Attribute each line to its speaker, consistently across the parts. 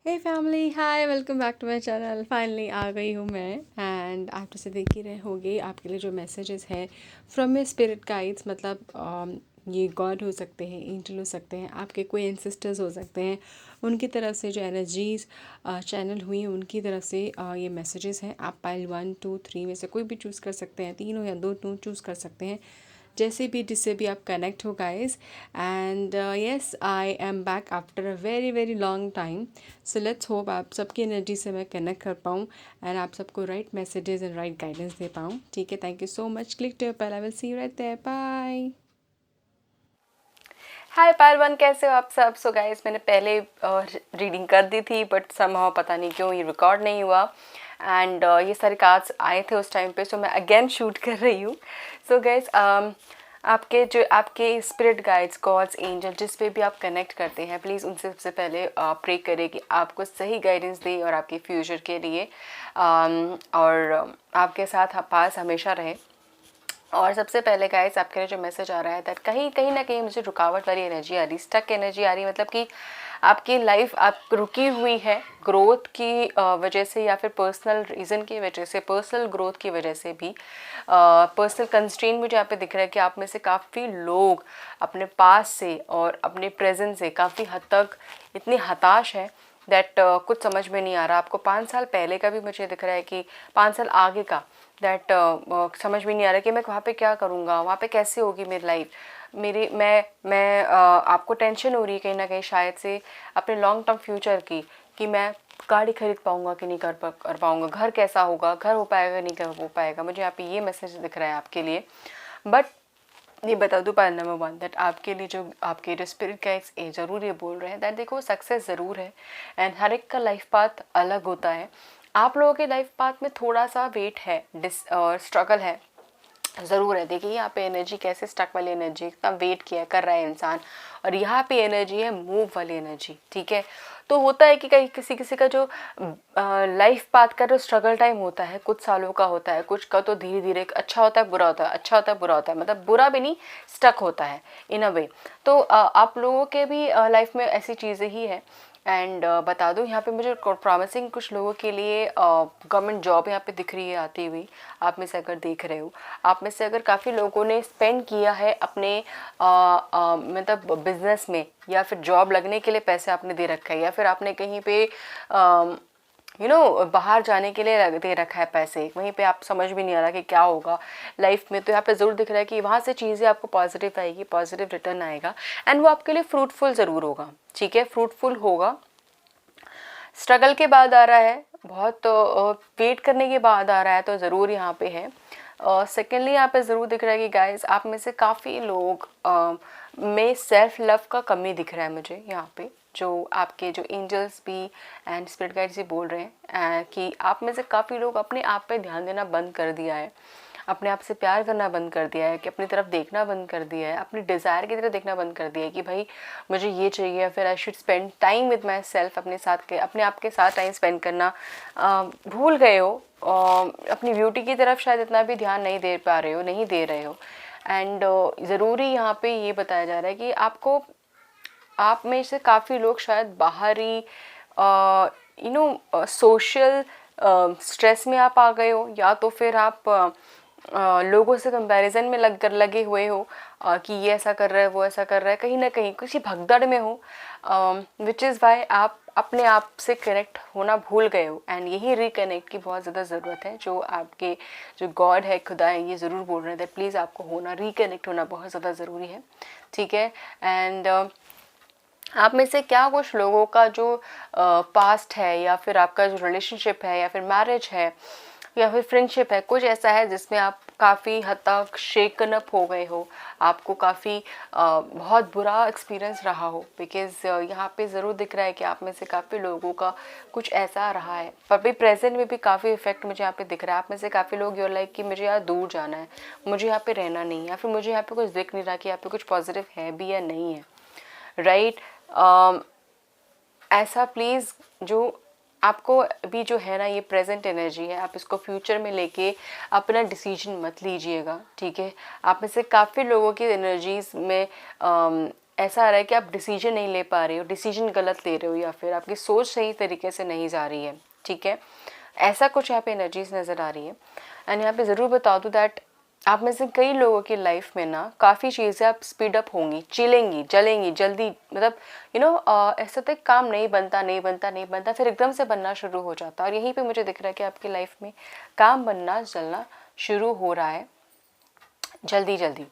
Speaker 1: Hey family, hi, welcome back to my channel. Finally आ गई हूँ मैं एंड आप तो से देख ही रहे होंगे आपके लिए जो मैसेजेस है फ्रॉम माय स्पिरिट गाइड्स। मतलब ये गॉड हो सकते हैं, एंजल हो सकते हैं, आपके कोई एंसेस्टर्स हो सकते हैं। उनकी तरफ से जो एनर्जीज चैनल हुई हैं उनकी तरफ से ये मैसेजेस हैं। आप पाइल 1 2 3 में से कोई भी चूज़ कर सकते हैं, 3 हो या 2 चूज़ कर सकते हैं, जैसे भी जिससे भी आप कनेक्ट हो guys. And yes, I am back after a very very long time. So let's hope आप सबकी एनर्जी से मैं कनेक्ट कर पाऊँ एंड आप सबको right messages and right guidance दे पाऊँ। ठीक है, thank you so much. Click to पहले, I will see you right there, bye. Hi पालवन, कैसे हो आप सब? सो गाइस, मैंने पहले रीडिंग कर दी थी बट समहाउ पता नहीं क्यों ये रिकॉर्ड नहीं हुआ एंड ये सारे कार्ड्स आए थे उस टाइम पे, सो मैं अगेन शूट कर रही हूँ। सो गाइस, आपके स्पिरिट गाइड्स, गॉड्स, एंजल, जिस पे भी आप कनेक्ट करते हैं, प्लीज़ उनसे सबसे पहले प्रे करें कि आपको सही गाइडेंस दे और आपके फ्यूचर के लिए और आपके साथ पास हमेशा रहे। और सबसे पहले गाइस, आपके लिए जो मैसेज आ रहा है दैट कहीं कहीं ना कहीं मुझे रुकावट वाली एनर्जी आ रही, स्टक एनर्जी आ रही, मतलब कि आपकी लाइफ आप रुकी हुई है ग्रोथ की वजह से या फिर पर्सनल रीज़न की वजह से, पर्सनल ग्रोथ की वजह से भी। पर्सनल कंस्ट्रेंट मुझे यहाँ पे दिख रहा है कि आप में से काफ़ी लोग अपने पास से और अपने प्रेजेंट से काफ़ी हद तक इतनी हताश है दैट कुछ समझ में नहीं आ रहा। आपको 5 साल पहले का भी मुझे दिख रहा है कि 5 साल आगे का दैट समझ में नहीं आ रहा कि मैं वहाँ पे क्या करूँगा, वहाँ पे कैसे होगी मेरी लाइफ। मैं आपको टेंशन हो रही है कहीं ना कहीं शायद से अपने लॉन्ग टर्म फ्यूचर की, कि मैं गाड़ी खरीद पाऊँगा कि नहीं कर पाऊँगा, घर कैसा होगा, घर हो पाएगा नहीं कर हो पाएगा। मुझे यहाँ पे ये मैसेज दिख रहा है आपके लिए। बट ये बता दूँ पॉइंट नंबर 1 दैट आपके लिए जो आपके जो स्पिरिट गाइड्स ज़रूर ये बोल रहे हैं दैट देखो, सक्सेस ज़रूर है एंड हर एक का लाइफ पाथ अलग होता है। आप लोगों के लाइफ पाथ में थोड़ा सा वेट है, स्ट्रगल है ज़रूर है। देखिए यहाँ पे एनर्जी कैसे, स्टक वाली एनर्जी, इतना वेट किया कर रहा है इंसान, और यहाँ पे एनर्जी है मूव वाली एनर्जी। ठीक है, तो होता है कि कहीं किसी किसी का जो लाइफ पाथ का जो स्ट्रगल टाइम होता है कुछ सालों का होता है, कुछ का तो धीरे धीरे अच्छा होता है, बुरा होता है, अच्छा होता है, बुरा होता है, मतलब बुरा भी नहीं, स्टक होता है इन अ वे। तो आप लोगों के भी लाइफ में ऐसी चीज़ें ही है। एंड बता दूं, यहाँ पे मुझे प्रॉमिसिंग कुछ लोगों के लिए गवर्नमेंट जॉब यहाँ पे दिख रही है आती हुई। आप में से अगर देख रहे हो, आप में से अगर काफ़ी लोगों ने स्पेंड किया है अपने मतलब बिजनेस में, या फिर जॉब लगने के लिए पैसे आपने दे रखा है, या फिर आपने कहीं पे बाहर जाने के लिए दे रखा है पैसे, वहीं पे आप समझ भी नहीं आ रहा कि क्या होगा लाइफ में। तो यहाँ पे ज़रूर दिख रहा है कि वहाँ से चीज़ें आपको पॉजिटिव आएगी, पॉजिटिव रिटर्न आएगा एंड वो आपके लिए फ्रूटफुल ज़रूर होगा। ठीक है, फ्रूटफुल होगा। स्ट्रगल के बाद आ रहा है, बहुत वेट करने के बाद आ रहा है, तो ज़रूर यहाँ पे है। सेकेंडली यहाँ पे ज़रूर दिख रहा है कि गाइस, आप में से काफ़ी लोग में सेल्फ लव का कमी दिख रहा है मुझे यहाँ पे। जो आपके जो एंजल्स भी एंड स्पिरिट गाइड्स भी बोल रहे हैं कि आप में से काफ़ी लोग अपने आप पे ध्यान देना बंद कर दिया है, अपने आप से प्यार करना बंद कर दिया है, कि अपनी तरफ देखना बंद कर दिया है, अपनी डिज़ायर की तरफ देखना बंद कर दिया है कि भाई मुझे ये चाहिए, या फिर I should spend time with my self, अपने साथ के अपने आप के साथ टाइम स्पेंड करना भूल गए हो। अपनी ब्यूटी की तरफ शायद इतना भी ध्यान नहीं दे पा रहे हो, नहीं दे रहे हो। एंड ज़रूरी यहाँ पे ये बताया जा रहा है कि आपको, आप में से काफ़ी लोग शायद बाहरी सोशल स्ट्रेस में आप आ गए हो, या तो फिर आप लोगों से कंपैरिजन में लगे हुए हो कि ये ऐसा कर रहा है, वो ऐसा कर रहा है, कहीं ना कहीं किसी भगदड़ में हो, विच इज़ वाई आप अपने आप से कनेक्ट होना भूल गए हो। एंड यही रिकनेक्ट की बहुत ज़्यादा ज़रूरत है। जो आपके जो गॉड है, खुदा है, ये ज़रूर बोल रहे थे प्लीज़ आपको होना, रिकनेक्ट होना बहुत ज़्यादा ज़रूरी है। ठीक है, एंड आप में से क्या कुछ लोगों का जो पास्ट है, या फिर आपका जो रिलेशनशिप है, या फिर मैरिज है, या फिर फ्रेंडशिप है, कुछ ऐसा है जिसमें आप काफ़ी हद तक शेकन अप हो गए हो, आपको काफ़ी बहुत बुरा एक्सपीरियंस रहा हो। बिकॉज़ यहाँ पे ज़रूर दिख रहा है कि आप में से काफ़ी लोगों का कुछ ऐसा रहा है, पर भी प्रेजेंट में भी काफ़ी इफेक्ट मुझे यहाँ पे दिख रहा है। आप में से काफ़ी लोग योर लाइक कि मुझे यहाँ दूर जाना है, मुझे यहाँ पे रहना नहीं है, या फिर मुझे यहाँ पे कुछ दिख नहीं रहा कि यहाँ पे कुछ पॉजिटिव है भी या नहीं है। राइट, ऐसा प्लीज़ जो आपको अभी जो है ना, ये प्रेजेंट एनर्जी है, आप इसको फ्यूचर में लेके अपना डिसीजन मत लीजिएगा। ठीक है, आप में से काफ़ी लोगों की एनर्जीज में ऐसा आ रहा है कि आप डिसीजन नहीं ले पा रहे हो, डिसीजन गलत ले रहे हो, या फिर आपकी सोच सही तरीके से नहीं जा रही है, ठीक है, ऐसा कुछ यहाँ पे एनर्जीज नज़र आ रही है। एंड यहाँ पे ज़रूर बता दूँ दैट आप में से कई लोगों की लाइफ में ना काफ़ी चीज़ें आप स्पीड अप होंगी, चिलेंगी, जलेंगी जल्दी, मतलब ऐसा तो काम नहीं बनता नहीं बनता नहीं बनता, फिर एकदम से बनना शुरू हो जाता है। और यहीं पे मुझे दिख रहा है कि आपकी लाइफ में काम बनना जलना शुरू हो रहा है जल्दी जल्दी,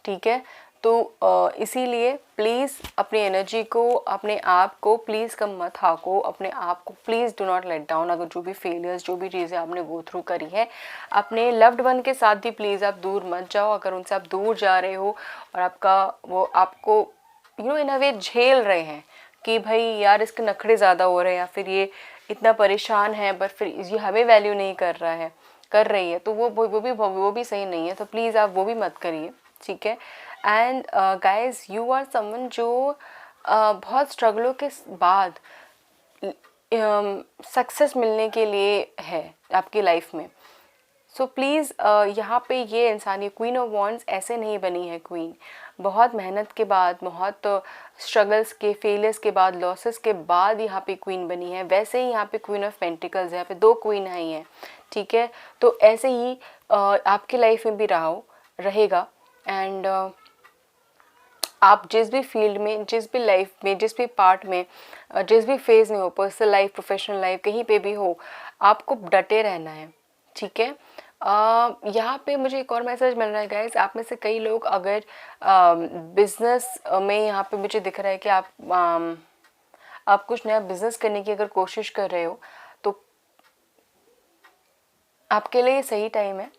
Speaker 1: ठीक है। तो इसीलिए प्लीज़ अपनी एनर्जी को, अपने आप को प्लीज़ कम मत हाको, अपने आप को please do not let down. अगर जो भी फेलियर्स, जो भी चीज़ें आपने गो थ्रू करी है, अपने लव्ड वन के साथ भी प्लीज़ आप दूर मत जाओ। अगर उनसे आप दूर जा रहे हो और वो आपको इन अ वे झेल रहे हैं कि भाई यार इसके नखरे ज़्यादा हो रहे हैं, या फिर ये इतना परेशान है बट फिर ये हमें वैल्यू नहीं कर रही है, तो वो भी सही नहीं है। तो प्लीज़ आप वो भी मत करिए, ठीक है। And guys, you are someone जो बहुत स्ट्रगलों के बाद सक्सेस मिलने के लिए है आपकी लाइफ में। सो प्लीज़ यहाँ पे ये इंसान, ये क्वीन ऑफ वॉन्ड्स ऐसे नहीं बनी है क्वीन, बहुत मेहनत के बाद, बहुत स्ट्रगल्स के, फेलियर्स के बाद, लॉसेस के बाद यहाँ पे क्वीन बनी है। वैसे ही यहाँ पे क्वीन ऑफ पेंटिकल्स है, यहाँ पे 2 क्वीन आई हैं, ठीक है। तो ऐसे ही आपकी लाइफ में भी रहेगा। एंड आप जिस भी फील्ड में, जिस भी लाइफ में, जिस भी पार्ट में, जिस भी फेज़ में हो, पर्सनल लाइफ, प्रोफेशनल लाइफ, कहीं पे भी हो, आपको डटे रहना है, ठीक है। यहाँ पे मुझे एक और मैसेज मिल रहा है गाइस, आप में से कई लोग अगर बिजनेस में, यहाँ पे मुझे दिख रहा है कि आप कुछ नया बिजनेस करने की अगर कोशिश कर रहे हो, तो आपके लिए सही टाइम है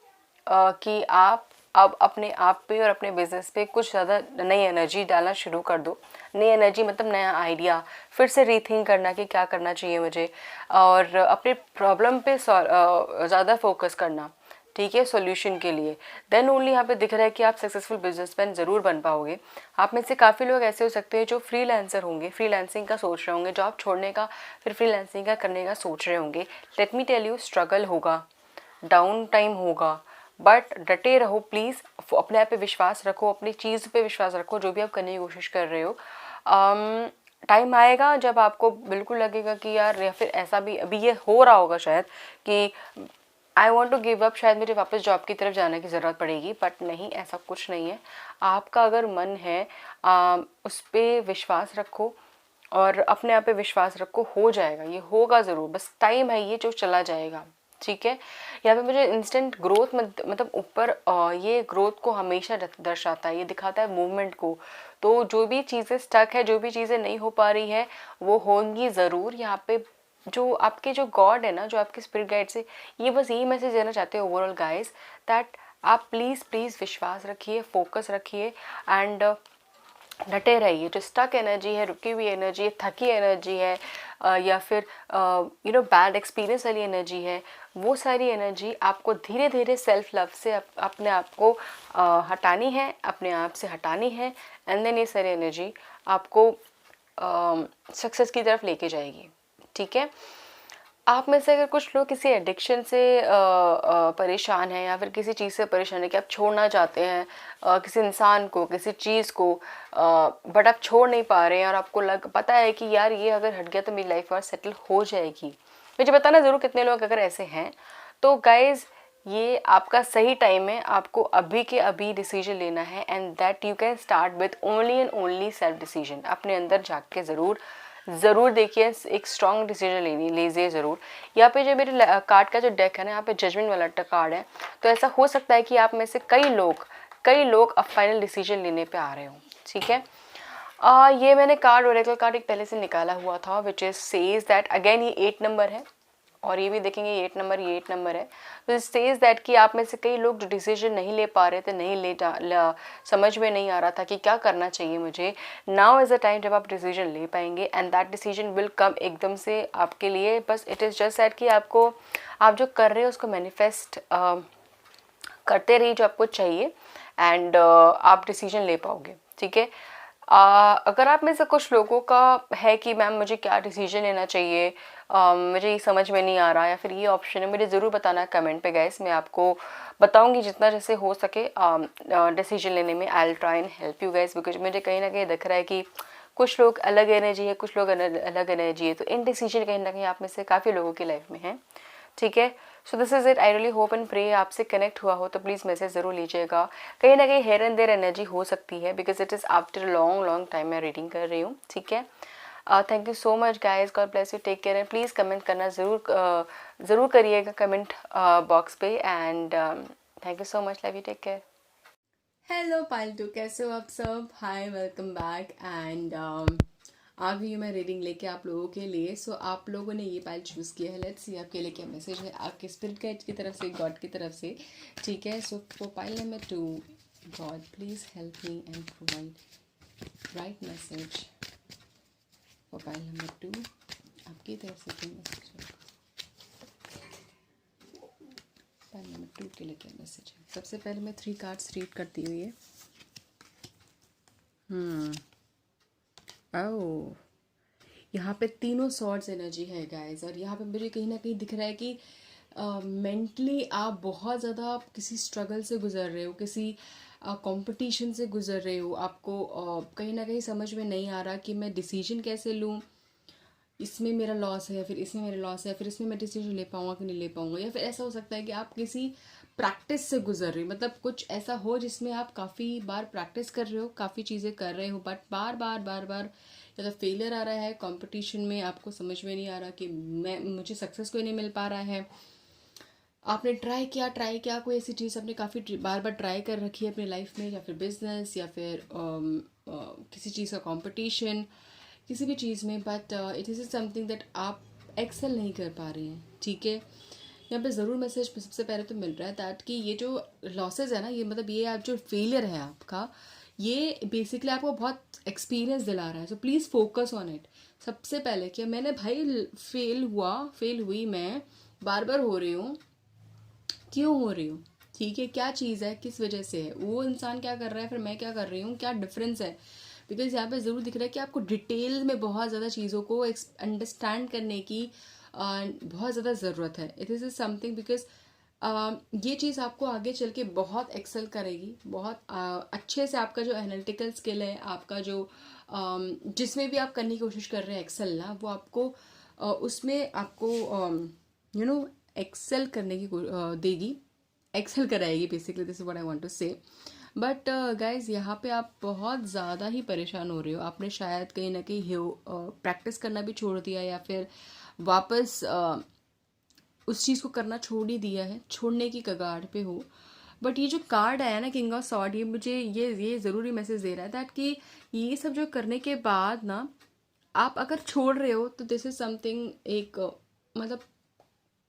Speaker 1: कि आप अब अपने आप पे और अपने बिजनेस पे कुछ ज़्यादा नई एनर्जी डालना शुरू कर दो। नई एनर्जी मतलब नया आइडिया, फिर से रीथिंक करना कि क्या करना चाहिए मुझे, और अपने प्रॉब्लम पे ज़्यादा फोकस करना, ठीक है, सॉल्यूशन के लिए। देन ओनली यहाँ पे दिख रहा है कि आप सक्सेसफुल बिजनेसमैन ज़रूर बन पाओगे। आप में से काफ़ी लोग ऐसे हो सकते हैं जो फ्रीलांसर होंगे, फ्रीलांसिंग का सोच रहे होंगे, जॉब छोड़ने का फिर फ्रीलांसिंग का करने का सोच रहे होंगे। Let me tell you, struggle होगा, डाउन टाइम होगा, बट डटे रहो प्लीज़। अपने आप पे विश्वास रखो, अपनी चीज़ पे विश्वास रखो, जो भी आप करने की कोशिश कर रहे हो। टाइम आएगा जब आपको बिल्कुल लगेगा कि यार, या फिर ऐसा भी अभी ये हो रहा होगा शायद कि I want to give up, शायद मुझे वापस जॉब की तरफ जाने की ज़रूरत पड़ेगी, बट नहीं, ऐसा कुछ नहीं है। आपका अगर मन है उस पर विश्वास रखो और अपने आप पे विश्वास रखो, हो जाएगा, ये होगा ज़रूर, बस टाइम है ये जो चला जाएगा, ठीक है। यहाँ पे मुझे इंस्टेंट ग्रोथ मतलब ऊपर ये ग्रोथ को हमेशा दर्शाता है, ये दिखाता है मूवमेंट को। तो जो भी चीज़ें स्टक है, जो भी चीज़ें नहीं हो पा रही है, वो होंगी ज़रूर। यहाँ पे जो आपके जो गॉड है ना, जो आपके स्पिरिट गाइड से ये बस यही मैसेज देना चाहते हैं ओवरऑल गाइस, दैट आप प्लीज़ विश्वास रखिए, फोकस रखिए एंड डटे रहिए। जो स्टक एनर्जी है, रुकी हुई एनर्जी है, थकी एनर्जी है, या फिर बैड एक्सपीरियंस वाली एनर्जी है, वो सारी एनर्जी आपको धीरे धीरे सेल्फ लव से अपने आप को हटानी है, अपने आप से हटानी है। एंड देन ये सारी एनर्जी आपको सक्सेस की तरफ लेके जाएगी, ठीक है। आप में से अगर कुछ लोग किसी एडिक्शन से परेशान हैं, या फिर किसी चीज़ से परेशान है कि आप छोड़ना चाहते हैं किसी इंसान को, किसी चीज़ को, बट आप छोड़ नहीं पा रहे हैं, और आपको पता है कि यार ये अगर हट गया तो मेरी लाइफ और सेटल हो जाएगी, मुझे बताना ज़रूर कितने लोग अगर ऐसे हैं। तो गाइज़, ये आपका सही टाइम है, आपको अभी के अभी डिसीजन लेना है, and that you can start with only and only self decision. अपने अंदर झाँक के ज़रूर देखिए, एक स्ट्रॉन्ग डिसीजन लीजिए ज़रूर। यहाँ पे जो मेरे कार्ड का जो डेक है ना, यहाँ पे जजमेंट वाला कार्ड है, तो ऐसा हो सकता है कि आप में से कई लोग अब फाइनल डिसीजन लेने पे आ रहे हो, ठीक है। ये मैंने कार्ड, ओरेकल कार्ड एक पहले से निकाला हुआ था, which is says that, again ये 8 नंबर है, और ये भी देखेंगे ये 8 नंबर है। तो इट सेज दैट कि आप में से कई लोग जो डिसीजन नहीं ले पा रहे थे, समझ में नहीं आ रहा था कि क्या करना चाहिए मुझे, नाउ इज़ अ टाइम जब आप डिसीजन ले पाएंगे, and that decision will come एकदम से आपके लिए। बस इट इज़ जस्ट दैट कि आप जो कर रहे हो उसको मैनिफेस्ट करते रहिए जो आपको चाहिए, एंड आप डिसीजन ले पाओगे, ठीक है। अगर आप में से कुछ लोगों का है कि मैम मुझे क्या डिसीजन लेना चाहिए, मुझे ये समझ में नहीं आ रहा या फिर ये ऑप्शन है, मुझे ज़रूर बताना कमेंट पे गाइस। मैं आपको बताऊंगी जितना जैसे हो सके डिसीजन लेने में। I will try and help you guys, because मुझे कहीं ना कहीं दिख रहा है कि कुछ लोग अलग एनर्जी है, कुछ लोग अलग एनर्जी है, तो इन डिसीजन कहीं ना कहीं आप में से काफ़ी लोगों की लाइफ में है। ठीक है, so this is it. I really hope and pray आपसे कनेक्ट हुआ हो तो प्लीज़ मैसेज ज़रूर लीजिएगा। कहीं ना कहीं हेयर एंड देयर एनर्जी हो सकती है, because it is after long long time मैं रीडिंग कर रही हूँ। ठीक है, thank you so much guys, god bless you, take care and please comment करना ज़रूर करिएगा कमेंट बॉक्स पे। And thank you so much, love you, take care. Hello पालतू, कैसे हो आप सब? Hi, welcome back. एंड आ गई हूँ मैं रीडिंग लेके आप लोगों के लिए। सो आप लोगों ने ये पाइल चूज़ किया है, लेट्स सी आपके लिए क्या मैसेज है आपके स्पिरिट गाइड की तरफ से, गॉड की तरफ से। ठीक है, so for pile number 2, God please help me and provide right message for pile number 2, आपकी तरफ से क्या मैसेज है? पाइल नंबर 2 के लिए क्या मैसेज है? सबसे पहले मैं 3 कार्ड्स रीड करती हुई है। ओह, यहाँ पे तीनों सॉर्ड्स एनर्जी है गाइस, और यहाँ पे मुझे कहीं ना कहीं दिख रहा है कि मेंटली आप बहुत ज़्यादा किसी स्ट्रगल से गुजर रहे हो, किसी कंपटीशन से गुजर रहे हो। आपको कहीं ना कहीं समझ में नहीं आ रहा कि मैं डिसीजन कैसे लूँ, इसमें मेरा लॉस है या फिर इसमें मेरा लॉस है, फिर इसमें मैं डिसीजन ले पाऊंगा कि नहीं ले पाऊंगा। या फिर ऐसा हो सकता है कि आप किसी प्रैक्टिस से गुजर रहे हो, मतलब कुछ ऐसा हो जिसमें आप काफ़ी बार प्रैक्टिस कर रहे हो, काफ़ी चीज़ें कर रहे हो, बट बार बार बार बार या तो फेलियर आ रहा है कंपटीशन में, आपको समझ में नहीं आ रहा कि मुझे सक्सेस क्यों नहीं मिल पा रहा है। आपने ट्राई किया कोई ऐसी चीज़ आपने काफ़ी बार बार ट्राई कर रखी है अपनी लाइफ में, या फिर बिजनेस, या फिर किसी चीज़ का कंपटीशन, किसी भी चीज़ में, but it is something that आप एक्सेल नहीं कर पा रहे हैं। ठीक है, यहाँ पे ज़रूर मैसेज सबसे पहले तो मिल रहा है दैट कि ये जो लॉसेज है ना, ये मतलब ये आप जो फेलियर है आपका, ये बेसिकली आपको बहुत एक्सपीरियंस दिला रहा है। So please focus on it. सबसे पहले कि मैंने भाई फेल हुई, मैं बार बार हो रही हूँ, क्यों हो रही हूँ? ठीक है, क्या चीज़ है, किस वजह से है, वो इंसान क्या कर रहा है, फिर मैं क्या कर रही हूँ, क्या डिफरेंस है? बिकॉज यहाँ पे ज़रूर दिख रहा है कि आपको डिटेल में बहुत ज़्यादा चीज़ों को अंडरस्टैंड करने की बहुत ज़्यादा ज़रूरत है। इट इज़ समथिंग बिकॉज ये चीज़ आपको आगे चल के बहुत एक्सेल करेगी, बहुत अच्छे से आपका जो एनालिटिकल स्किल है, आपका जो जिसमें भी आप करने की कोशिश कर रहे हैं एक्सेल ना, वो आपको उसमें आपको एक्सेल करने की देगी, एक्सेल कराएगी basically. This is what I want to say. But guys, यहाँ पे आप बहुत ज़्यादा ही परेशान हो रहे हो। आपने शायद कहीं ना कहीं प्रैक्टिस करना भी छोड़ दिया, या फिर वापस उस चीज़ को करना छोड़ ही दिया है, छोड़ने की कगार पे हो। बट ये जो कार्ड आया ना, किंग ऑफ सॉर्ड, ये मुझे ये ज़रूरी मैसेज दे रहा है दैट कि ये सब जो करने के बाद ना, आप अगर छोड़ रहे हो तो दिस इज समथिंग एक मतलब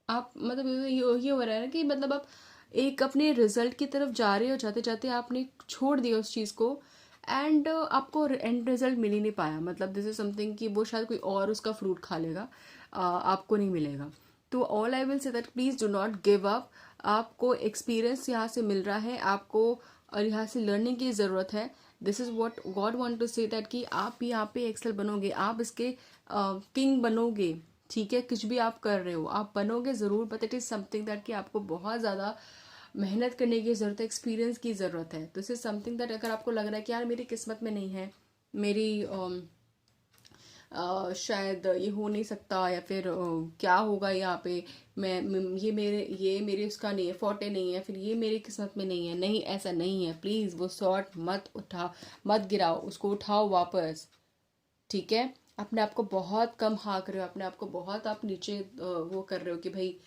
Speaker 1: आप मतलब ये हो रहा है ना कि मतलब आप एक अपने रिजल्ट की तरफ जा रहे हो, जाते जाते आपने छोड़ दिया उस चीज़ को, एंड आपको एंड रिजल्ट मिल ही नहीं पाया। मतलब दिस इज समथिंग कि वो शायद कोई और उसका फ्रूट खा लेगा, आपको नहीं मिलेगा। तो all I will say that please do not give up. आपको एक्सपीरियंस यहाँ से मिल रहा है आपको, और यहाँ से लर्निंग की ज़रूरत है। This is what god want to say that कि आप यहाँ पे एक्सेल बनोगे, आप इसके किंग बनोगे। ठीक है, कुछ भी आप कर रहे हो आप बनोगे ज़रूर, but it is something that कि आपको बहुत ज़्यादा मेहनत करने की ज़रूरत है, एक्सपीरियंस की ज़रूरत है। दिस इज़ समथिंग दैट अगर आपको लग रहा है कि यार मेरी किस्मत में नहीं है, मेरी शायद ये हो नहीं सकता, या फिर क्या होगा यहाँ पे, ये मेरे उसका नहीं है, फोटे नहीं है, फिर ये मेरी किस्मत में नहीं है, नहीं ऐसा नहीं है। प्लीज़ वो शॉट मत गिराओ, उसको उठाओ वापस। ठीक है, अपने आप को बहुत कम हाँक रहे हो, अपने आप को बहुत आप नीचे वो कर रहे हो कि भाई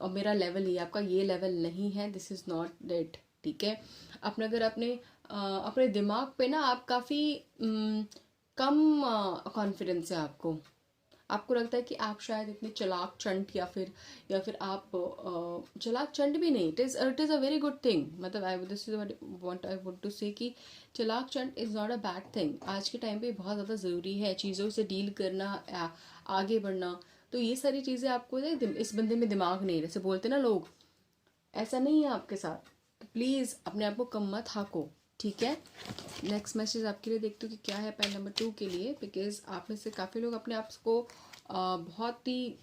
Speaker 1: मेरा लेवल ही, आपका ये लेवल नहीं है, दिस इज़ नॉट डेट। ठीक है, अपने अगर अपने दिमाग पे ना आप काफ़ी कम कॉन्फिडेंस है आपको। आपको लगता है कि आप शायद इतने चालाक चंट, या फिर आप चालाक चंट भी नहीं, it is a very good thing. मतलब I this is what I would to say कि चालाक चंट is not a bad thing. आज के टाइम पे बहुत ज़्यादा ज़रूरी है चीज़ों से डील करना, आगे बढ़ना। तो ये सारी चीज़ें आपको इस बंदे में दिमाग नहीं है, जैसे बोलते ना लोग, ऐसा नहीं है आपके साथ। तो प्लीज़ अपने आप को कम मत हाको। ठीक है, नेक्स्ट मैसेज आपके लिए देखते हो कि क्या है पाइल नंबर 2 के लिए, बिकॉज आप में से काफ़ी लोग अपने आप को बहुत ही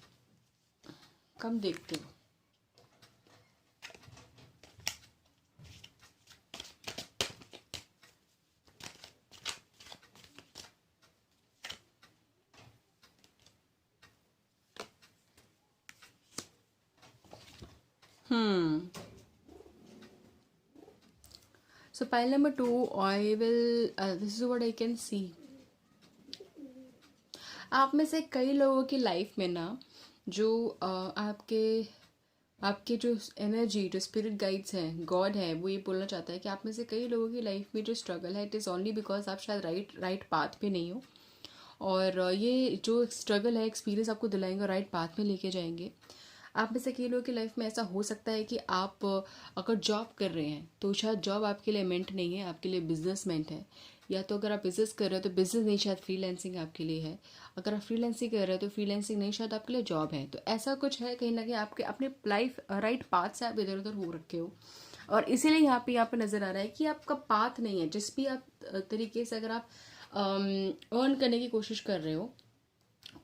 Speaker 1: कम देखते हो। So pile number 2, I will, this is what I can see. आप में से कई लोगों की लाइफ में ना जो आपके जो एनर्जी, जो स्पिरिट गाइड्स हैं, गॉड है, वो ये बोलना चाहता है कि आप में से कई लोगों की लाइफ में जो स्ट्रगल है, इट इज़ ओनली बिकॉज आप शायद राइट पाथ पे नहीं हो। और ये जो स्ट्रगल है, एक्सपीरियंस आपको दिलाएंगे और राइट पाथ में लेके जाएंगे। आप में से कई लोगों की लाइफ में ऐसा हो सकता है कि आप अगर जॉब कर रहे हैं तो शायद जॉब आपके लिए मेंट नहीं है, आपके लिए बिजनेस मेंट है। या तो अगर आप बिजनेस कर रहे हो तो बिजनेस नहीं, शायद फ्रीलांसिंग आपके लिए है। अगर आप फ्रीलांसिंग कर रहे हो तो फ्रीलांसिंग नहीं, शायद आपके लिए जॉब है। तो ऐसा कुछ है, कहीं ना कहीं आपके अपने लाइफ राइट पाथ से आप इधर उधर हो रखे हो। और इसीलिए यहाँ पे नज़र आ रहा है कि आपका पाथ नहीं है। जिस भी आप तरीके से अगर आप अर्न करने की कोशिश कर रहे हो,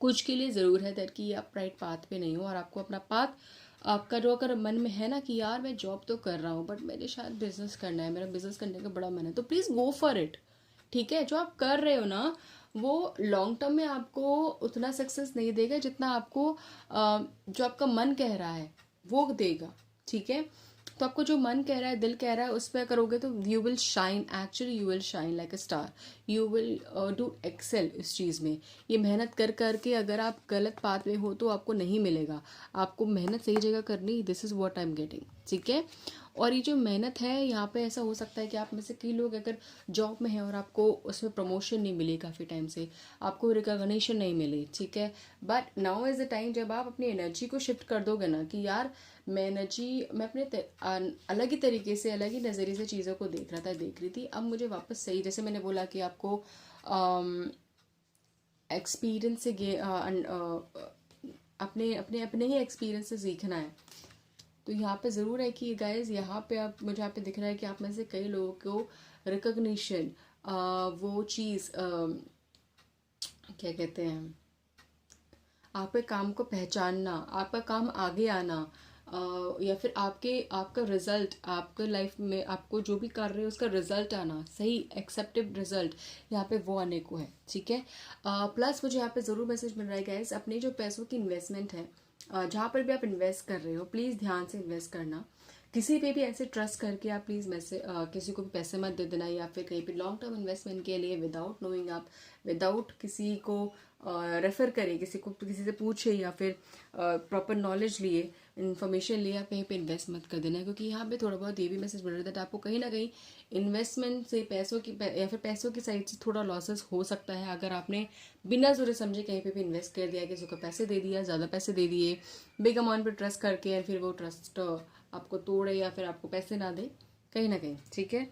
Speaker 1: कुछ के लिए ज़रूर है दैट कि आप राइट पाथ पे नहीं हो और आपको अपना पाथ, आपका जो अगर मन में है ना कि यार मैं जॉब तो कर रहा हूँ बट मुझे शायद बिजनेस करना है, मेरा बिजनेस करने का बड़ा मन है, तो प्लीज़ गो फॉर इट। ठीक है, जो आप कर रहे हो ना वो लॉन्ग टर्म में आपको उतना सक्सेस नहीं देगा जितना आपको जो आपका मन कह रहा है वो देगा। ठीक है, तो आपको जो मन कह रहा है, दिल कह रहा है, उस पर करोगे तो you will shine, actually you will shine like a star. You will do excel इस चीज़ में। ये मेहनत कर करके अगर आप गलत पाथ में हो तो आपको नहीं मिलेगा। आपको मेहनत सही जगह करनी, this is what I am getting. ठीक है, और ये जो मेहनत है यहाँ पे ऐसा हो सकता है कि आप में से कई लोग अगर जॉब में हैं और आपको उसमें प्रमोशन नहीं मिली काफ़ी टाइम से, आपको रिकॉग्निशन नहीं मिली। ठीक है, but now is the time जब आप अपनी एनर्जी को शिफ्ट कर दोगे ना कि यार मैं अपने अलग ही तरीके से, अलग ही नज़रिए से चीज़ों को देख रही थी, अब मुझे वापस सही, जैसे मैंने बोला कि आपको एक्सपीरियंस से अपने अपने अपने ही एक्सपीरियंस से सीखना है। तो यहाँ पे ज़रूर है कि गाइज, यहाँ पे आप, मुझे यहाँ पे दिख रहा है कि आप में से कई लोगों को रिकॉग्निशन, वो चीज़ क्या कहते हैं, आपके काम को पहचानना, आपका काम आगे आना, या फिर आपका रिजल्ट, आपके लाइफ में आपको जो भी कर रहे हो उसका रिजल्ट आना, सही एक्सेप्टेड रिजल्ट, यहाँ पे वो आने को है। ठीक है, प्लस मुझे यहाँ पे ज़रूर मैसेज मिल रहा है गाइस, अपने जो पैसों की इन्वेस्टमेंट है, जहाँ पर भी आप इन्वेस्ट कर रहे हो प्लीज़ ध्यान से इन्वेस्ट करना। किसी पे भी ऐसे ट्रस्ट करके आप प्लीज़ किसी को भी पैसे मत दे देना, या फिर कहीं पे लॉन्ग टर्म इन्वेस्टमेंट के लिए विदाउट नोइंग, आप विदाउट किसी को रेफ़र करें, किसी से पूछे या फिर प्रॉपर नॉलेज लिए, इन्फॉर्मेशन लिए, आप कहीं पे इन्वेस्ट मत कर देना। क्योंकि यहाँ पे थोड़ा बहुत ये भी मैसेज मिल रहा है आपको कहीं ना कहीं इन्वेस्टमेंट से या फिर पैसों की साइड से थोड़ा लॉसेस हो सकता है अगर आपने बिना सोचे समझे कहीं पे भी इन्वेस्ट कर दिया, किसी को पैसे दे दिया, ज़्यादा पैसे दे दिए बिग अमाउंट पे ट्रस्ट करके, और फिर वो ट्रस्ट आपको तोड़े या फिर आपको पैसे ना दे कहीं ना कहीं। ठीक है,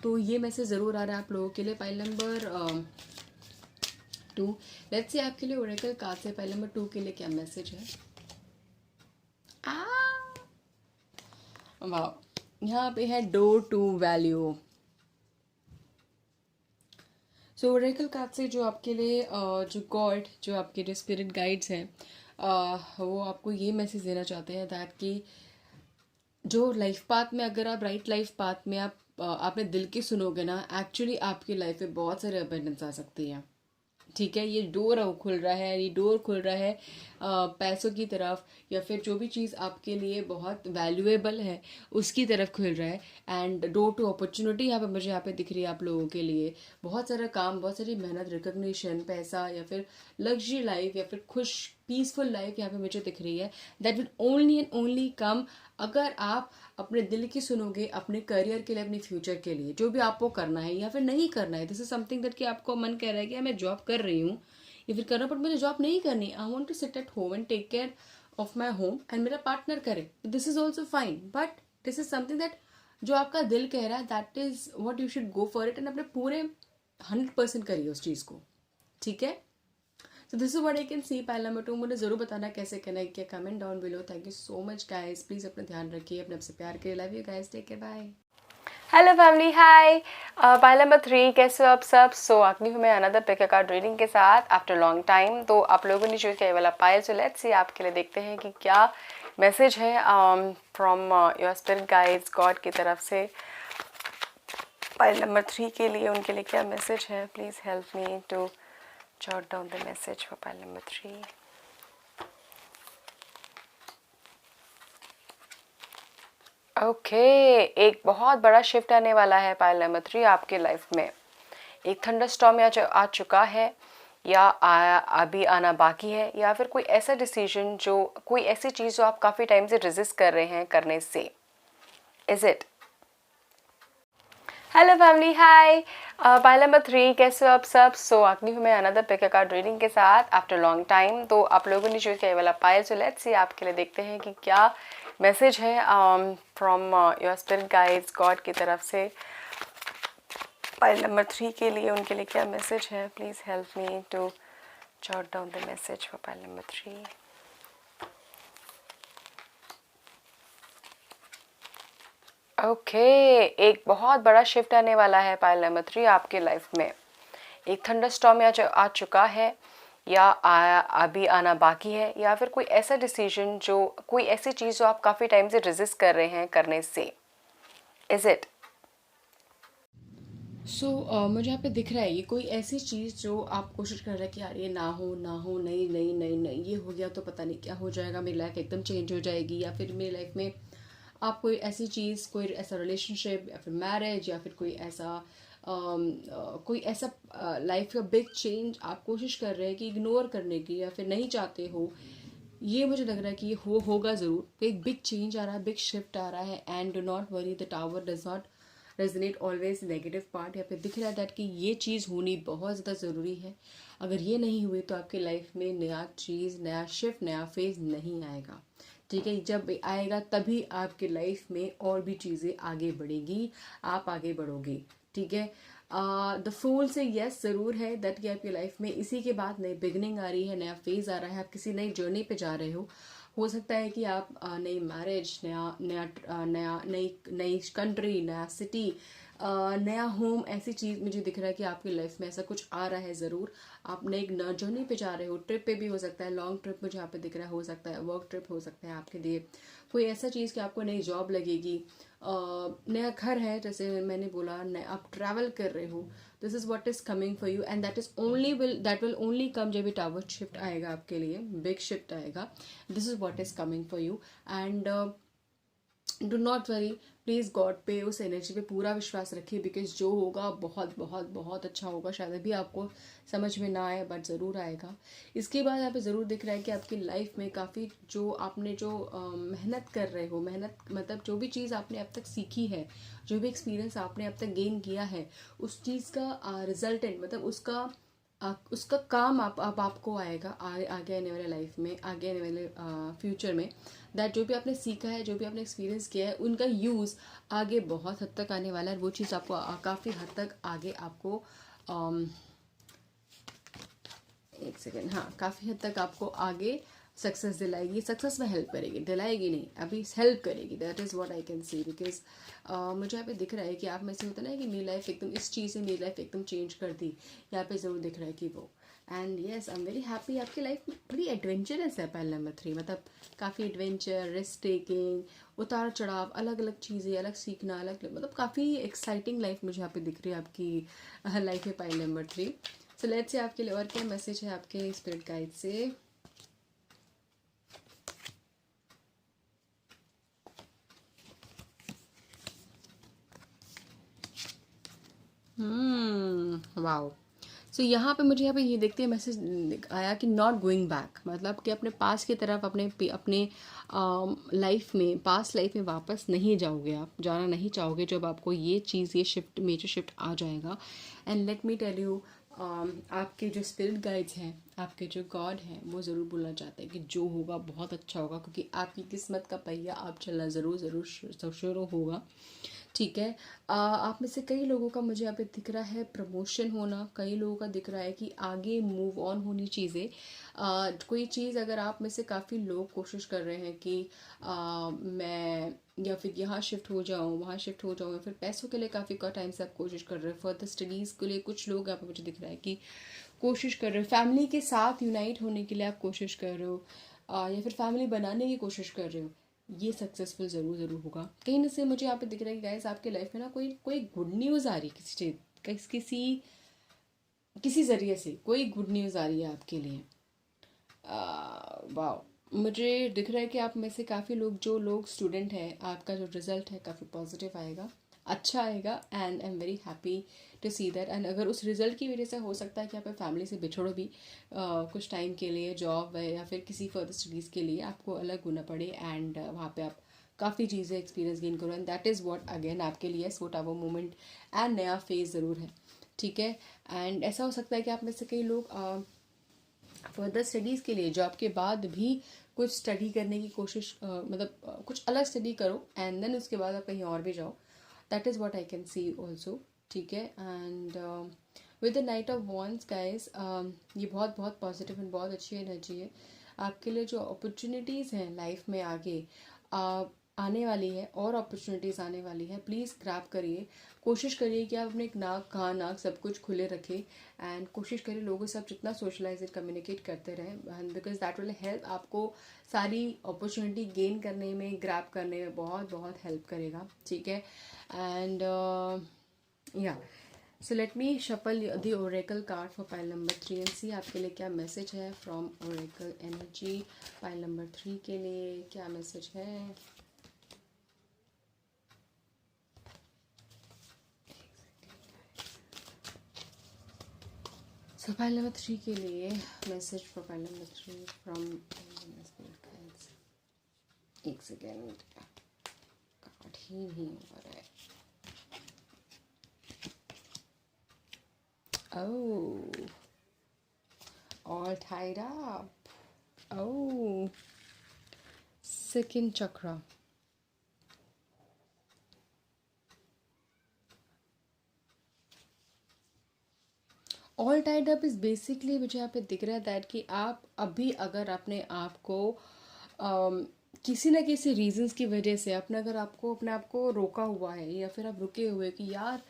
Speaker 1: तो ये मैसेज ज़रूर आ रहा है आप लोगों के लिए। पाइल नंबर 2, लेट्स से आपके लिए ओरेकल कार्ड से पाइल नंबर 2 के लिए क्या मैसेज है। वाह, यहाँ पे है door to value. So oracle card से जो आपके लिए जो गॉड, जो आपके जो स्पिरिट गाइड्स हैं, वो आपको ये मैसेज देना चाहते हैं दैट कि जो लाइफ पाथ में, अगर आप राइट लाइफ पाथ में आप अपने दिल की सुनोगे ना, एक्चुअली आपकी लाइफ में बहुत सारे अबंडेंस आ सकती है। ठीक है, ये डोर खुल रहा है, ये डोर खुल रहा है पैसों की तरफ, या फिर जो भी चीज़ आपके लिए बहुत वैल्यूएबल है उसकी तरफ खुल रहा है। एंड डोर टू अपॉर्चुनिटी यहाँ पे मुझे यहाँ पे दिख रही है आप लोगों के लिए। बहुत सारा काम, बहुत सारी मेहनत, रिकॉग्निशन, पैसा, या फिर लग्जरी लाइफ, या फिर खुश पीसफुल लाइफ यहाँ पे मुझे दिख रही है। That will only and only come अगर आप अपने दिल की सुनोगे, अपने करियर के लिए, अपने फ्यूचर के लिए, जो भी आपको करना है या फिर नहीं करना है। दिस इज समथिंग दैट कि आपको मन कह रहा है कि मैं जॉब कर रही हूँ या फिर कर रहा हूँ बट मुझे जॉब नहीं करनी, I want to sit at home and take care of my home एंड मेरा पार्टनर करे, this is also fine. But this is something that जो आपका दिल कह रहा है, that is what you should go for it, and अपने पूरे 100% करिए उस चीज़ को। ठीक है, so this is what I can see pile number 2। मुझे ज़रूर बताना कैसे कनेक्ट किया, comment down below. Thank you so much guys, please अपना ध्यान रखिए, अपने आपसे प्यार करिए। Love you guys, take care, bye. Hello family, hi. Pile number 3, कैसे हो आप सब? सो अगली हूँ मैं अनदर पिक कार्ड रीडिंग के साथ आफ्टर लॉन्ग टाइम। तो आप लोगों ने चूज किया ये वाला पाइल, सो लेट्स सी आपके लिए देखते हैं कि क्या मैसेज है from your spirit guides God की तरफ से पाइल नंबर 3 के लिए। उनके लिए क्या मैसेज है? Please help me to jot down the message for pile number 3। Okay, एक बहुत बड़ा शिफ्ट आने वाला है पाइल नंबर 3 आपके लाइफ में। एक थंडर स्टॉर्म आ चुका है या अभी आना बाकी है, या फिर कोई ऐसा डिसीजन जो कोई ऐसी चीज़ जो आप काफ़ी टाइम से रेजिस्ट कर रहे हैं करने से। Is it? Hello family, hi. Pile number 3, कैसे हो आप सब? सो अगली हूँ मैं अनदर पिक कार्ड रीडिंग के साथ आफ्टर लॉन्ग टाइम। तो आप लोगों ने चूज किया ये वाला पाइल, सो लेट्स सी आपके लिए देखते हैं कि क्या मैसेज है from your spirit guides God की तरफ से पाइल नंबर 3 के लिए। उनके लिए क्या मैसेज है? Please help me to jot down the message for pile number 3। Okay, एक बहुत बड़ा शिफ्ट आने वाला है पाइल नंबर 3 आपके लाइफ में। एक थंडर स्टॉर्म आ चुका है या अभी आना बाकी है, या फिर कोई ऐसा डिसीजन जो कोई ऐसी चीज़ जो आप काफ़ी टाइम से रेजिस्ट कर रहे हैं करने से। Is it? मुझे यहाँ पे दिख रहा है ये कोई ऐसी चीज़ जो आप कोशिश कर रहे हैं कि यार ये ना हो ना हो, नहीं नहीं नहीं नहीं, ये हो गया तो पता नहीं क्या हो जाएगा, मेरी लाइफ एकदम चेंज हो जाएगी। या फिर मेरी लाइफ में आप कोई ऐसी चीज़, कोई ऐसा रिलेशनशिप या फिर मैरिज या फिर कोई ऐसा लाइफ का बिग चेंज आप कोशिश कर रहे हैं कि इग्नोर करने की, या फिर नहीं चाहते हो। ये मुझे लग रहा है कि ये होगा ज़रूर। एक बिग चेंज आ रहा है, बिग शिफ्ट आ रहा है। And do not worry, the tower does not resonate always negative part. यहाँ पे दिख रहा है दैट कि ये चीज़ होनी बहुत ज़्यादा ज़रूरी है। अगर ये नहीं हुई तो आपकी लाइफ में नया चीज़, नया शिफ्ट, नया फेज नहीं आएगा। ठीक है, जब आएगा तभी आपके लाइफ में और भी चीज़ें आगे बढ़ेगी, आप आगे बढ़ोगे। ठीक है, द फूल से यस ज़रूर है दैट कि आपकी लाइफ में इसी के बाद नई बिगनिंग आ रही है, नया फेज़ आ रहा है, आप किसी नई जर्नी पे जा रहे हो सकता है कि आप नई मैरिज, नया नया नया नई नई कंट्री, नया सिटी, नया होम, ऐसी चीज़ मुझे दिख रहा है कि आपकी लाइफ में ऐसा कुछ आ रहा है ज़रूर। आप नई जर्नी पे जा रहे हो, ट्रिप पे भी हो सकता है, लॉन्ग ट्रिप मुझे यहाँ पे दिख रहा है, हो सकता है वर्क ट्रिप हो सकता है आपके लिए। कोई ऐसा चीज़ कि आपको नई जॉब लगेगी, नया घर है, जैसे मैंने बोला, आप ट्रैवल कर रहे हो। This is what is coming for you, and that will only come जब ये टावर शिफ्ट आएगा आपके लिए, बिग शिफ्ट आएगा। This is what is coming for you. And do not worry, please God पे, उस एनर्जी पे पूरा विश्वास रखिए, बिकॉज जो होगा बहुत बहुत बहुत अच्छा होगा। शायद अभी आपको समझ में ना आए, बट ज़रूर आएगा। इसके बाद यहाँ पे ज़रूर दिख रहा है कि आपकी लाइफ में काफ़ी जो आपने जो मेहनत कर रहे हो, मेहनत मतलब जो भी चीज़ आपने अब तक सीखी है, जो भी एक्सपीरियंस आपने अब तक गेन किया है, उस चीज़ का रिजल्टेंट मतलब उसका काम आप आपको आएगा आगे आने वाले लाइफ में, आगे आने वाले फ्यूचर में। दैट जो भी आपने सीखा है, जो भी आपने एक्सपीरियंस किया है, उनका यूज़ आगे बहुत हद तक आने वाला है। वो चीज़ आपको काफ़ी हद तक आगे आपको एक सेकेंड, हाँ, काफ़ी हद तक आपको आगे सक्सेस दिलाएगी। सक्सेस में हेल्प करेगी, दिलाएगी नहीं, अभी हेल्प करेगी। That is what I can see, because मुझे यहाँ पे दिख रहा है कि आप में से होता ना कि मेरी लाइफ एकदम, इस चीज़ से मेरी लाइफ एकदम चेंज कर दी। यहाँ पे ज़रूर दिख रहा है कि वो, and yes, I am very happy. आपकी लाइफ बड़ी एडवेंचरस है पाइल नंबर 3, मतलब काफ़ी एडवेंचर, रिस्क टेकिंग, उतार चढ़ाव, अलग अलग चीज़ें, अलग सीखना, अलग मतलब काफ़ी एक्साइटिंग लाइफ मुझे यहाँ पे दिख रही है आपकी लाइफ है pile number 3। So let's say आपके लिए और क्या मैसेज है आपके स्पिरिट गाइड से। वाओ। सो यहाँ पे मुझे यहाँ पे ये देखते हैं मैसेज आया कि नॉट गोइंग बैक, मतलब कि अपने पास की तरफ, अपने लाइफ में, पास लाइफ में वापस नहीं जाओगे, आप जाना नहीं चाहोगे जब आपको ये चीज़, ये शिफ्ट, मेजर शिफ्ट आ जाएगा। And let me tell you, आपके जो स्पिरिट गाइड्स हैं, आपके जो गॉड हैं, वो ज़रूर बोलना चाहते हैं कि जो होगा बहुत अच्छा होगा, क्योंकि आपकी किस्मत का पहिया आप चलना ज़रूर ज़रूर शुरू होगा। ठीक है। आप में से कई लोगों का मुझे यहाँ पे दिख रहा है प्रमोशन होना, कई लोगों का दिख रहा है कि आगे मूव ऑन होनी चीज़ें। कोई चीज़ अगर आप में से काफ़ी लोग कोशिश कर रहे हैं कि मैं या फिर यहाँ शिफ्ट हो जाऊँ, वहाँ शिफ्ट हो जाऊँ, या फिर पैसों के लिए काफ़ी टाइम से आप कोशिश कर रहे हैं, फर्दर स्टडीज़ के लिए कुछ लोग यहाँ पे मुझे दिख रहा है कि कोशिश कर रहे हो, फैमिली के साथ यूनाइट होने के लिए आप कोशिश कर रहे हो, या फिर फैमिली बनाने की कोशिश कर रहे हो, ये सक्सेसफुल ज़रूर ज़रूर होगा। कहीं ना से मुझे यहाँ पे दिख रहा है कि गाइस आपके लाइफ में ना कोई कोई गुड न्यूज़ आ रही है, किसी चीज़ किसी किसी ज़रिए से कोई गुड न्यूज़ आ रही है आपके लिए। वाह, मुझे दिख रहा है कि आप में से काफ़ी लोग, जो लोग स्टूडेंट हैं, आपका जो रिज़ल्ट है काफ़ी पॉजिटिव आएगा, अच्छा आएगा, and I am very happy to see that. And अगर उस रिज़ल्ट की वजह से हो सकता है कि आप फैमिली से बिछड़ो भी कुछ टाइम के लिए, जॉब या फिर किसी फर्दर स्टडीज़ के लिए आपको अलग होना पड़े, एंड वहाँ पे आप काफ़ी चीज़ें एक्सपीरियंस गेन करो, and that is what again आपके लिए सोट वो मोमेंट एंड नया फेज़ ज़रूर है। ठीक है। एंड ऐसा हो सकता है कि आप में से कई लोग फर्दर स्टडीज़ के लिए जॉब के बाद भी कुछ स्टडी करने की कोशिश, मतलब कुछ अलग स्टडी करो एंड देन उसके बाद आप कहीं और भी जाओ। That is what I can see also. ठीक है। And with the night of wands guys, ये बहुत बहुत पॉजिटिव एंड बहुत अच्छी एनर्जी है आपके लिए। जो अपॉर्चुनिटीज़ हैं लाइफ में आगे आने वाली है, और अपॉर्चुनिटीज़ आने वाली है, प्लीज़ ग्रैब करिए। कोशिश करिए कि आप अपने एक नाक कान नाक सब कुछ खुले रखें, एंड कोशिश करिए लोगों से आप जितना सोशलाइज कम्युनिकेट करते रहें, बिकॉज दैट विल हेल्प आपको सारी अपॉर्चुनिटी गेन करने में, ग्रैब करने में बहुत बहुत हेल्प करेगा। ठीक है। एंड या so let me shuffle the oracle card for pile number 3 and see आपके लिए क्या मैसेज है from oracle energy. Pile number 3 के लिए क्या मैसेज है? सो फाइल नंबर 3 के लिए message for file number 3 from, एक सेकेंड, कार्ड ही नहीं हो रहा है। Oh, all tied up. Oh, second chakra. All tied up is basically मुझे यहाँ पे दिख रहा है दैट कि आप अभी अगर अपने आप को किसी ना किसी रीजंस की वजह से अगर आपको अपने आप को रोका हुआ है, या फिर आप रुके हुए कि यार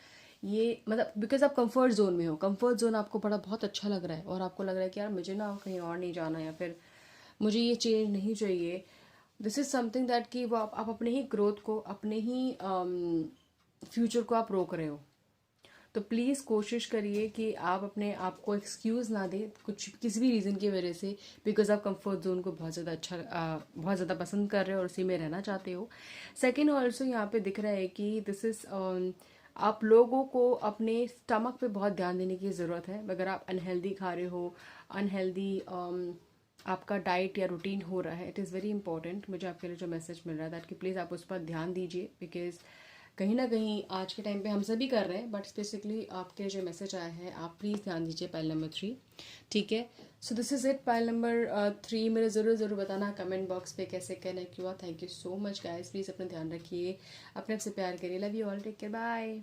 Speaker 1: ये, मतलब बिकॉज आप कंफर्ट जोन में हो, कंफर्ट जोन आपको बड़ा बहुत अच्छा लग रहा है, और आपको लग रहा है कि यार मुझे ना कहीं और नहीं जाना, या फिर मुझे ये चेंज नहीं चाहिए। दिस इज़ समथिंग दैट कि वो आप अपने ही ग्रोथ को, अपने ही फ्यूचर को आप रोक रहे हो। तो प्लीज़ कोशिश करिए कि आप अपने आप को एक्सक्यूज़ ना दें कुछ किसी भी रीज़न की वजह से, बिकॉज आप कंफर्ट जोन को बहुत ज़्यादा बहुत ज़्यादा पसंद कर रहे हो और उसी में रहना चाहते हो। सेकेंड ऑल्सो यहाँ पे दिख रहा है कि दिस इज़ आप लोगों को अपने स्टमक पे बहुत ध्यान देने की ज़रूरत है। अगर आप अनहेल्दी खा रहे हो, अनहेल्दी आपका डाइट या रूटीन हो रहा है, इट इज़ वेरी इंपॉर्टेंट। मुझे आपके लिए जो मैसेज मिल रहा है दैट कि प्लीज़ आप उस पर ध्यान दीजिए, बिकॉज कहीं ना कहीं आज के टाइम पे हम सभी कर रहे हैं, बट स्पेसिफिकली आपके जो मैसेज आया है, आप प्लीज़ ध्यान दीजिए पाइल नंबर 3। ठीक है। So this is it pile number 3। मेरे ज़रूर बताना कमेंट बॉक्स पे कैसे कनेक्ट हुआ। Thank you so much guys, please अपना ध्यान रखिए, अपने आप से प्यार करिए। Love you all, take care, bye.